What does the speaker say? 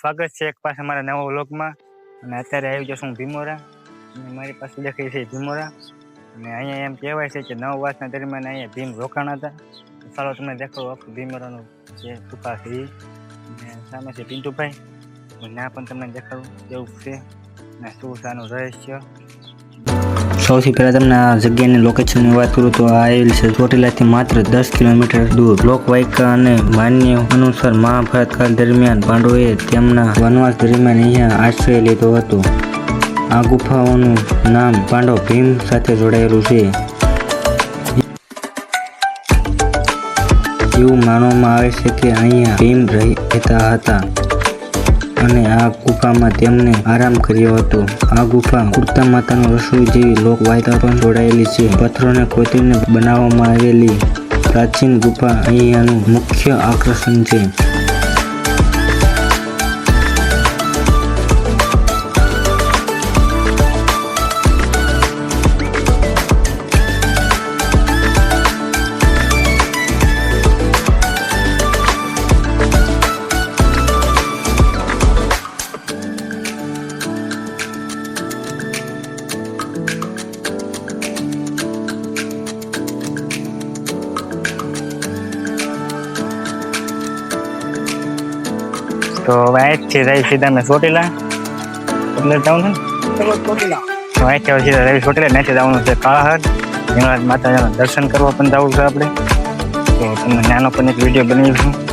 સ્વાગત છે એક પાસે મારા નવા વ્લોગમાં અને અત્યારે આવી જશું ભીમોરા અને મારી પાસે દેખાય છે ભીમોરા અને અહીંયા એમ કહેવાય છે કે 9 વર્ષના દરમિયાન અહીંયા ભીમ રોકાણા હતા. ચાલો તમને દેખાડો આખું ભીમોરાનું જે ટૂંકા છે એ અને સામે છે પિન્ટુભાઈ ના પણ તમને દેખાડું કેવું છે અને શું છે આનું રહસ્ય. સૌથી પહેલા તમને આ જગ્યાની લોકેશનની વાત કરું તો આ આવેલ છે ચોટીલાથી માત્ર 10 કિલોમીટર દૂર. લોકવાયકા અને માન્ય અનુસાર મહાભારત કાળ દરમિયાન પાંડવોએ તેમના વનવાસ દરમિયાન અહીંયા આશ્રય લીધો હતો. આ ગુફાઓનું નામ પાંડવ ભીમ સાથે જોડાયેલું છે. એવું માનવામાં આવે છે કે અહીંયા ભીમ રહેતા હતા અને આ ગુફામાં તેમને આરામ કર્યો હતો. આ ગુફા કુર્તા માતાનું રસોઈ જેવી લોકવાયકા પણ જોડાયેલી છે. પથ્થરોને કોતરીને બનાવવામાં આવેલી પ્રાચીન ગુફા અહીંયાનું મુખ્ય આકર્ષણ છે. તો અહીંથી રહી સીધા મેં ચોટીલા એટલે જવાનું છે ચોટીલા. તો અહીંથી સીધા રહી ચોટીલા ત્યાંથી જવાનું છે કાળાહર ભીમરાજ માતાજીના દર્શન કરવા પણ જવું છે આપણે. તો તમને નાનો પણ એક વિડીયો બનાવીશું.